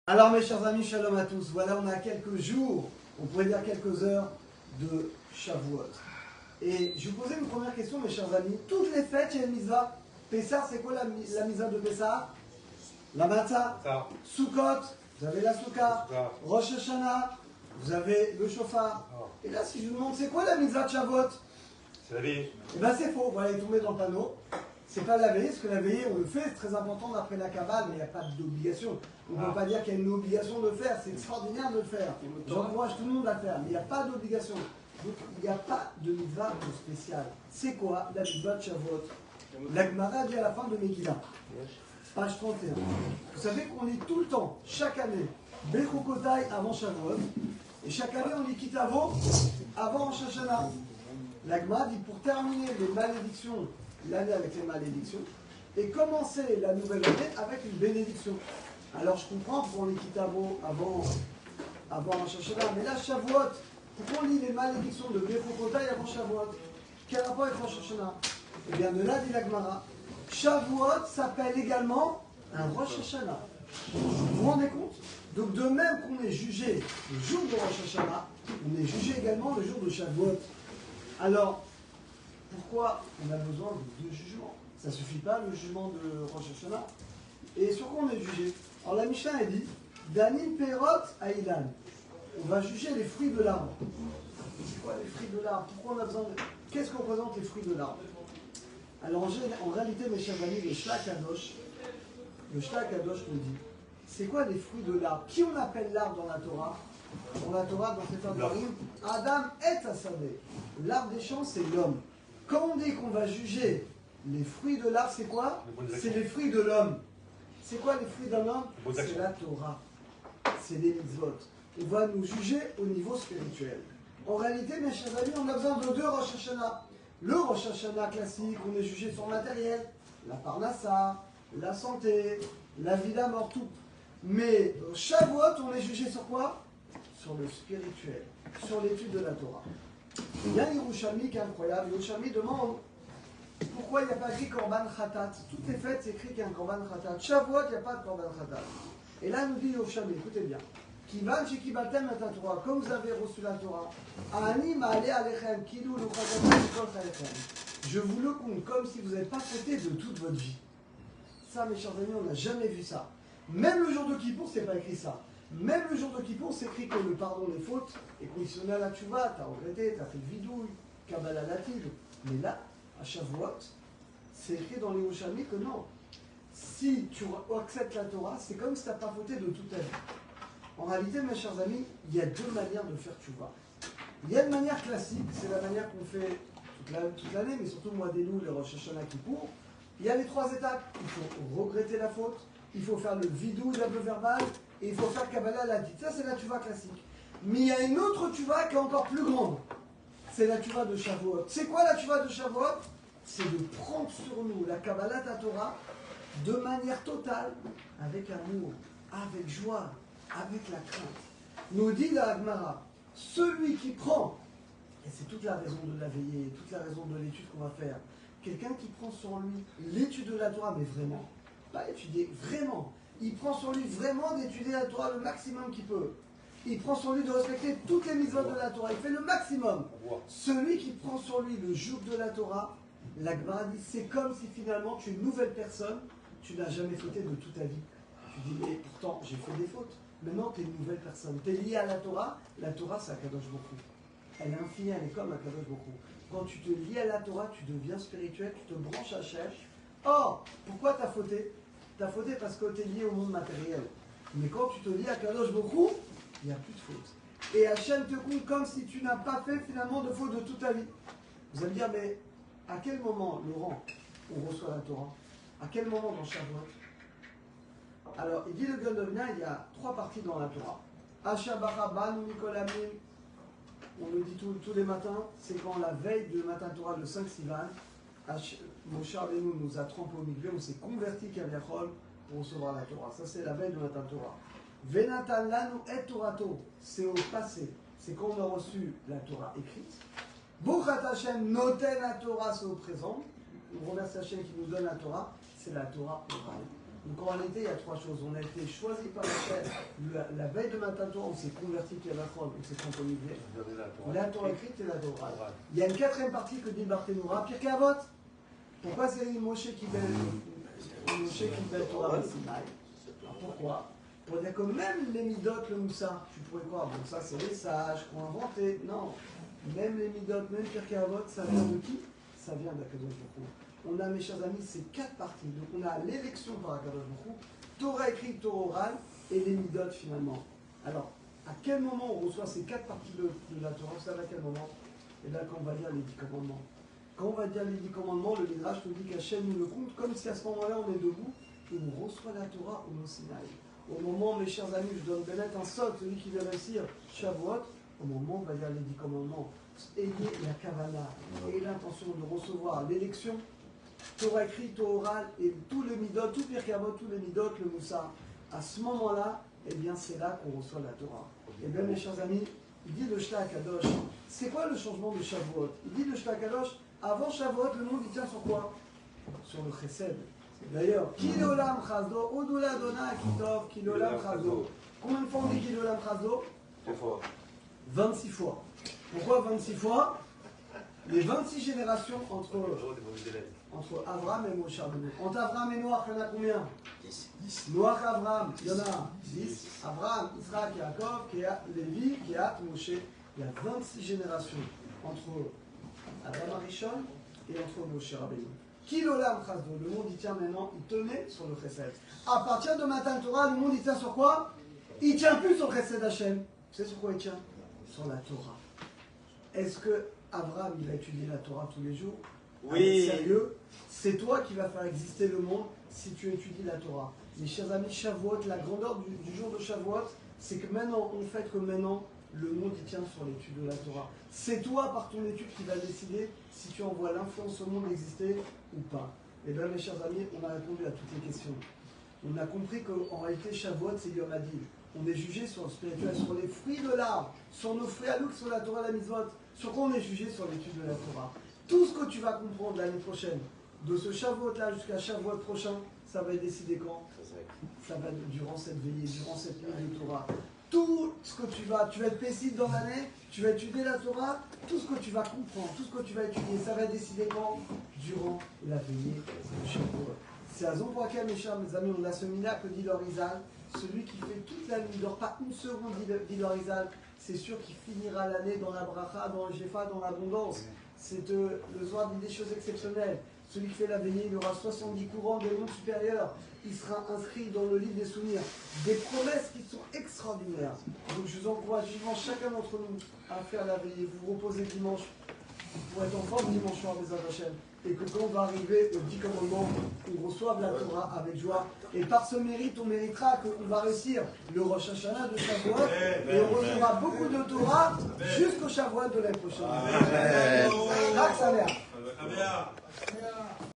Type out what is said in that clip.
Alors mes chers amis, shalom à tous. Voilà, on a quelques jours, on pourrait dire quelques heures de Shavuot. Et je vous posais une première question, mes chers amis. Toutes les fêtes, il y a une mitzvah. Pessah, c'est quoi la mitzvah de Pessah? La matzah. Sukkot, vous avez la soukha. Rosh Hashanah, vous avez le shofar. Et là, si je vous demande, c'est quoi la mitzvah de Shavuot? C'est la veillée. Eh bien c'est faux, voilà, il est tombé dans le panneau. C'est pas la veillée, parce que la veillée, on le fait, c'est très important d'après la Kabbale, mais il n'y a pas d'obligation. On ne peut pas dire qu'il y a une obligation de le faire, c'est extraordinaire de le faire. J'encourage tout le monde à le faire, mais il n'y a pas d'obligation. Donc il n'y a pas de mitzvah spéciale. C'est quoi la mitzvah de Shavuot? La Gemara dit à la fin de Megillah, page 31. Vous savez qu'on lit tout le temps, chaque année, Bechukotai avant Shavuot, et chaque année on lit Kitavo avant Rosh Hashanah. La Gemara dit pour terminer les malédictions, l'année avec les malédictions, et commencer la nouvelle année avec une bénédiction. Alors je comprends pour les Kitavo avant Rosh Hashanah, mais là Shavuot, pourquoi on lit les malédictions de Bechukotai avant Shavuot? Quel rapport avec Rosh Hashanah? Eh bien de là dit la Gemara, Shavuot s'appelle également un Rosh Hashanah. Vous vous rendez compte? Donc de même qu'on est jugé le jour de Rosh Hashanah, on est jugé également le jour de Shavuot. Alors, pourquoi on a besoin de deux jugements? Ça ne suffit pas le jugement de Rosh Hashanah. Et sur quoi on est jugé? Alors la Mishnah a dit, Danin Perot Aïlan. On va juger les fruits de l'arbre. C'est quoi les fruits de l'arbre? Pourquoi on a besoin de... Qu'est-ce qu'on représente les fruits de l'arbre? Alors en réalité, mes chers amis, le Shla Kadosh nous dit, c'est quoi les fruits de l'arbre? Qui on appelle l'arbre dans la Torah? Dans la Torah, dans cette Devarim, Adam est Asadeh. L'arbre des champs, c'est l'homme. Quand on dit qu'on va juger les fruits de l'arbre, c'est quoi? C'est les fruits de l'homme. C'est quoi les fruits d'un homme? C'est la Torah. C'est les mitzvot. On va nous juger au niveau spirituel. En réalité, mes chers amis, on a besoin de deux Rosh Hashanah. Le Rosh Hashanah classique, on est jugé sur le matériel, la parnassa, la santé, la vie, la mort, tout. Mais Shavuot, on est jugé sur quoi? Sur le spirituel, sur l'étude de la Torah. Il y a un Yerushalmi qui est incroyable. Yerushalmi demande pourquoi il n'y a pas écrit Korban Khatat. Toutes les fêtes, c'est écrit qu'il y a un Korban Khatat. Shavuot, il n'y a pas de Korban Khatat. Et là, nous dit Yerushalmi, écoutez bien. Kivan shekibaltem et Torah, comme vous avez reçu la Torah, Ani ma'ale alechem, kilu l'uchazatem kol chalechem. Je vous le compte comme si vous n'avez pas fêté de toute votre vie. Ça, mes chers amis, on n'a jamais vu ça. Même le jour de Kippour, c'est pas écrit ça. Même le jour de Kippour, c'est écrit que le pardon des fautes est conditionné à la tchouva, t'as regretté, t'as fait le vidouille, Kabbalah lative. Mais là, à Shavuot, c'est écrit dans les Yerushalmi que non. Si tu acceptes la Torah, c'est comme si tu n'as pas fauté de toute ta vie. En réalité, mes chers amis, il y a deux manières de faire tchouva. Il y a une manière classique, c'est la manière qu'on fait toute l'année, mais surtout le mois d'Elul, les Rosh Hashanah Kippour. Il y a les trois étapes. Il faut regretter la faute, il faut faire le vidou, l'ablu verbal, et il faut faire Kabbalah ladite. Ça, c'est la tchouva classique. Mais il y a une autre tchouva qui est encore plus grande. C'est la tchouva de Shavuot. C'est quoi la tchouva de Shavuot? C'est de prendre sur nous la Kabbalah Torah de manière totale, avec amour, avec joie, avec la crainte. Nous dit la Gemara, celui qui prend, et c'est toute la raison de la veillée, toute la raison de l'étude qu'on va faire, quelqu'un qui prend sur lui l'étude de la Torah, mais vraiment, pas étudier, vraiment, il prend sur lui vraiment d'étudier la Torah le maximum qu'il peut. Il prend sur lui de respecter toutes les mitzvot de la Torah, il fait le maximum. Celui qui prend sur lui le joug de la Torah, la Gemara dit, c'est comme si finalement tu es une nouvelle personne, tu n'as jamais fauté de toute ta vie. Tu dis, mais pourtant j'ai fait des fautes. Maintenant, tu es une nouvelle personne. Tu es lié à la Torah c'est Akadosh Baruch Hu. Elle est infinie, elle est comme Akadosh Baruch Hu. Quand tu te lies à la Torah, tu deviens spirituel, tu te branches à Hachem. Or, pourquoi tu as fauté? Tu as fauté parce que tu es lié au monde matériel. Mais quand tu te lies à Akadosh Baruch Hu, il n'y a plus de faute. Et Hachem te compte comme si tu n'as pas fait finalement de faute de toute ta vie. Vous allez me dire, mais à quel moment, Laurent, on reçoit la Torah? À quel moment dans Shavuot? Alors, il dit le Gondovna, il y a trois parties dans la Torah. Ashabara, Banu, Nikolamim, on le dit tous les matins, c'est quand la veille de Matan Torah, le 5 Sivan, Moshe Rabbeinu nous a trempé au milieu, on s'est converti Kaviachol pour recevoir la Torah. Ça, c'est la veille de Matan Torah. Venatan lanu et Torato, c'est au passé, c'est quand on a reçu la Torah écrite. Bochat Hashem noten la Torah, c'est au présent. On remercie Hashem qui nous donne la Torah, c'est la Torah orale. Donc en réalité, il y a trois choses. On a été choisi par la veille de Matan Torah, on s'est converti à la Chol, on s'est compromisé. La Torah écrite et la Torah. Il y a une quatrième partie que dit Barthénoura, Pirkei Avot. Pourquoi c'est Moshe qui belle Torah Sinaï? Pourquoi? Pour dire que même les Midot, le Moussa, tu pourrais croire, bon ça c'est les sages qui ont inventé. Non, même les Midot, même Pirkei Avot, ça vient de qui? Ça vient d'Akadosh Baruch Hu. On a, mes chers amis, ces quatre parties. Donc on a l'élection par Akadosh Baruch Hu, Torah écrite, Torah orale et les Midot finalement. Alors, à quel moment on reçoit ces quatre parties de la Torah? Vous savez à quel moment? Et là, quand on va dire les 10 commandements. Quand on va dire les 10 commandements, le Midrash nous dit qu'Hachem nous le compte comme si à ce moment-là on est debout et on reçoit la Torah au Mont Sinaï. Au moment, mes chers amis, je donne Bénet un sol, celui qui veut réussir Shavuot, au moment où on va dire les 10 commandements, ayez la Kavana, et l'intention de recevoir l'élection, Torah écrite, Torah orale, et tous les Midot, tout Pirkei Avot, tous les Midot, le Moussa. À ce moment-là, eh bien c'est là qu'on reçoit la Torah. Eh bien mes chers amis, il dit le Shta Kadosh, c'est quoi le changement de Shavuot? Il dit le Shta Kadosh, avant Shavuot, le monde il tient sur quoi? Sur le Chesed. D'ailleurs, Kilolam Chazdo, Odola Dona Kitov, Kilolam Chazdo. Combien de fois on dit Kilolam Chazdo? 26 fois. Pourquoi 26 fois? Les 26 générations entre Abraham et Moshe Rabbeinu. Entre Abraham et Noach, il y en a combien? 10. Noach et Abraham, il y en a 10. Abraham, Israël, Yaakov, Lévi, Kéat, Moshe. Il y a 26 générations entre Abraham Arishon et entre Moshe Rabbeinu. Kilolam Chazdo, le monde il tient maintenant, il tenait sur le Chesed. À partir de Matan Torah, le monde il tient sur quoi? Il tient plus sur le Chesed Hashem. Vous savez sur quoi il tient? Sur la Torah. Est-ce que Abraham il a étudié la Torah tous les jours? Oui. Sérieux? C'est toi qui vas faire exister le monde si tu étudies la Torah. Mes chers amis, Shavuot, la grandeur du jour de Shavuot, c'est que maintenant, on fait que maintenant, le monde il tient sur l'étude de la Torah. C'est toi, par ton étude, qui va décider si tu envoies l'influence au monde exister ou pas. Et bien, mes chers amis, on a répondu à toutes les questions. On a compris qu'en réalité, Shavuot, c'est Yom Hadil. On est jugé sur le spirituel, sur les fruits de l'arbre, sur nos fruits à nous, sur la Torah et la Mitzvot. Sur quoi on est jugé? Sur l'étude de la Torah. Tout ce que tu vas comprendre l'année prochaine, de ce Shavuot-là jusqu'à Shavuot prochain, ça va être décidé quand? Ça va être durant cette veillée, durant cette nuit de Torah. Tout ce que tu vas être paisible dans l'année, tu vas étudier la Torah, tout ce que tu vas comprendre, tout ce que tu vas étudier, ça va être décidé quand? Durant la veillée de Shavuot. C'est la raison pour laquelle, mes chers amis, on a ce minhag que dit l'Orizal, celui qui fait toute la nuit, ne dort pas une seconde, dit l'Orizal, c'est sûr qu'il finira l'année dans la bracha, dans le Jefa, dans l'abondance. C'est le soir dit des choses exceptionnelles. Celui qui fait la veillée, il aura 70 courants des mondes supérieurs. Il sera inscrit dans le livre des souvenirs. Des promesses qui sont extraordinaires. Donc je vous encourage vivement chacun d'entre nous à faire la veillée. Vous vous reposez dimanche pour être en forme dimanche soir des Hachem. Et que quand on va arriver au 10 commandements, on reçoive la Torah avec joie. Et par ce mérite, on méritera qu'on va réussir le Rosh Hashanah de Shavuot. Et on recevra beaucoup de Torah jusqu'au Shavuot de l'année prochaine.